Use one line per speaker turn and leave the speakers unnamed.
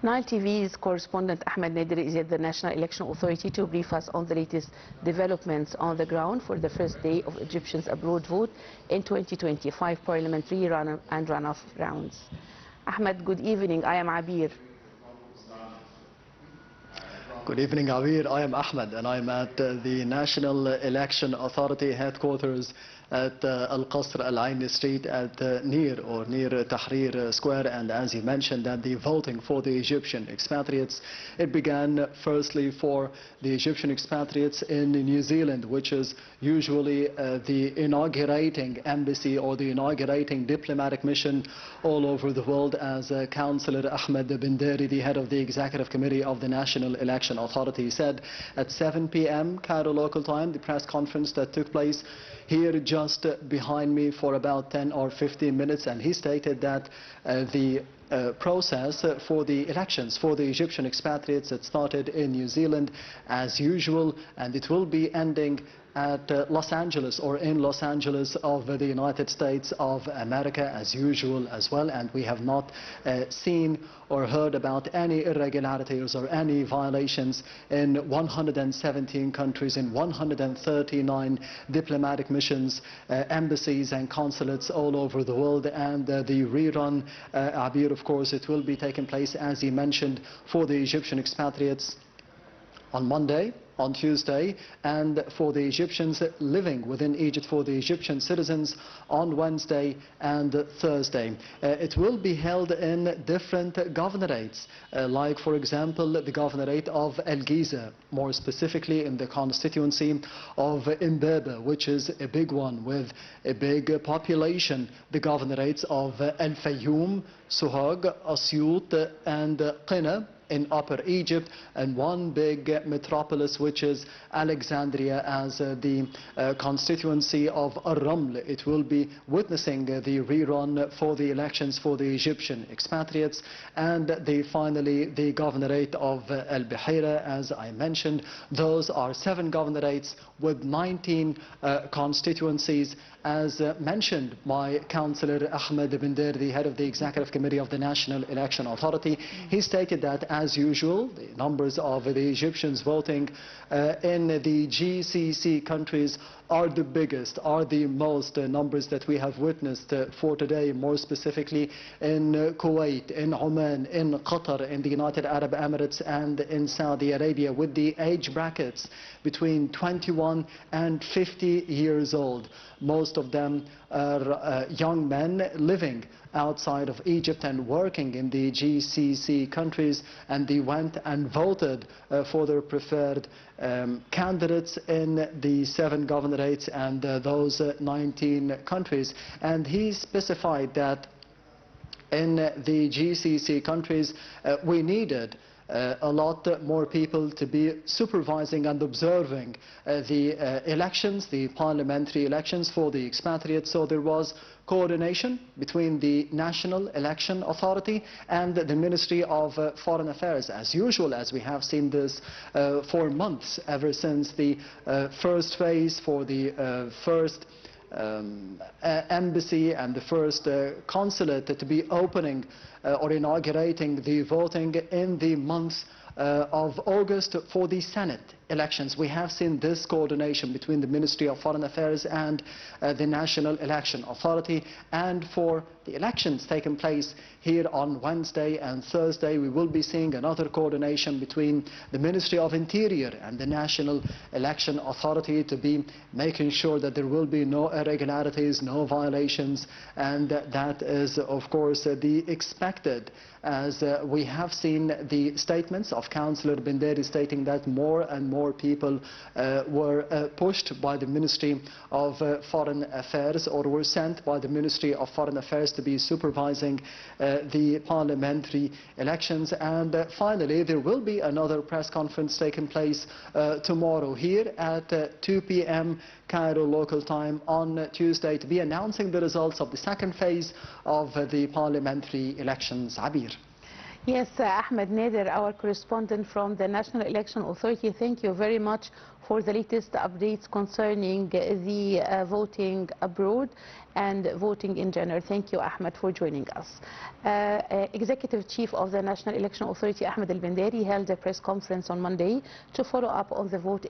Nile TV's correspondent Ahmed Nader is at the National Election Authority to brief us on the latest developments on the ground for the first day of Egyptians abroad vote in 2025 parliamentary and runoff rounds. Ahmed, good evening. I am Abir.
Good evening, Awir. I am Ahmed, and I'm at the National Election Authority headquarters at Al Qasr Al Ain Street at near Tahrir Square. And as you mentioned, that the voting for the Egyptian expatriates, it began firstly for the Egyptian expatriates in New Zealand, which is usually the inaugurating embassy or the inaugurating diplomatic mission all over the world, as Councillor Ahmed bin Dari, the head of the Executive Committee of the National Election Authority, said at 7 p.m. Cairo local time, the press conference that took place here just behind me for about 10 or 15 minutes, and he stated that the process for the elections for the Egyptian expatriates that started in New Zealand as usual, and it will be ending at Los Angeles or in Los Angeles of the United States of America as usual as well. And we have not seen or heard about any irregularities or any violations in 117 countries, in 139 diplomatic missions, embassies and consulates all over the world. And the rerun, Abir, of course, it will be taking place, as he mentioned, for the Egyptian expatriates on Monday, on Tuesday, and for the Egyptians living within Egypt, for the Egyptian citizens, on Wednesday and Thursday. It will be held in different governorates, like, for example, the governorate of El Giza, more specifically in the constituency of Imbaba, which is a big one with a big population. The governorates of El Fayoum, Sohag, Asyut and Qina in Upper Egypt, and one big metropolis, which is Alexandria, as the constituency of Ar-Raml. It will be witnessing the rerun for the elections for the Egyptian expatriates. And finally the governorate of El Bihira, as I mentioned. Those are 7 governorates with 19 constituencies, as mentioned by Councillor Ahmed bin Dari, the head of the Executive Committee of the National Election Authority. He stated that, as usual, the numbers of the Egyptians voting in the GCC countries are the biggest, are the most numbers that we have witnessed for today, more specifically in Kuwait, in Oman, in Qatar, in the United Arab Emirates and in Saudi Arabia, with the age brackets between 21 and 50 years old. Most of them are young men living outside of Egypt and working in the GCC countries, and they went and voted for their preferred candidates in the 7 governorates and those 19 countries. And he specified that in the GCC countries we needed a lot more people to be supervising and observing the elections, the parliamentary elections for the expatriates. So there was coordination between the National Election Authority and the Ministry of Foreign Affairs, as usual, as we have seen this for months, ever since the first phase for the first embassy and the first consulate to be opening or inaugurating the voting in the month of August for the Senate elections. We have seen this coordination between the Ministry of Foreign Affairs and the National Election Authority. And for the elections taking place here on Wednesday and Thursday, we will be seeing another coordination between the Ministry of Interior and the National Election Authority to be making sure that there will be no irregularities, no violations, and that is, of course, the expected, as we have seen the statements of Councillor bin Dari stating that more and more people were pushed by the Ministry of Foreign Affairs, or were sent by the Ministry of Foreign Affairs to be supervising the parliamentary elections. And finally, there will be another press conference taking place tomorrow here at 2 p.m. Cairo local time on Tuesday, to be announcing the results of the second phase of the parliamentary elections. Abir.
Yes, Ahmed Nader, our correspondent from the National Election Authority, thank you very much for the latest updates concerning the voting abroad and voting in general. Thank you, Ahmed, for joining us. Executive Chief of the National Election Authority, Ahmed Al-Bandari, held a press conference on Monday to follow up on the vote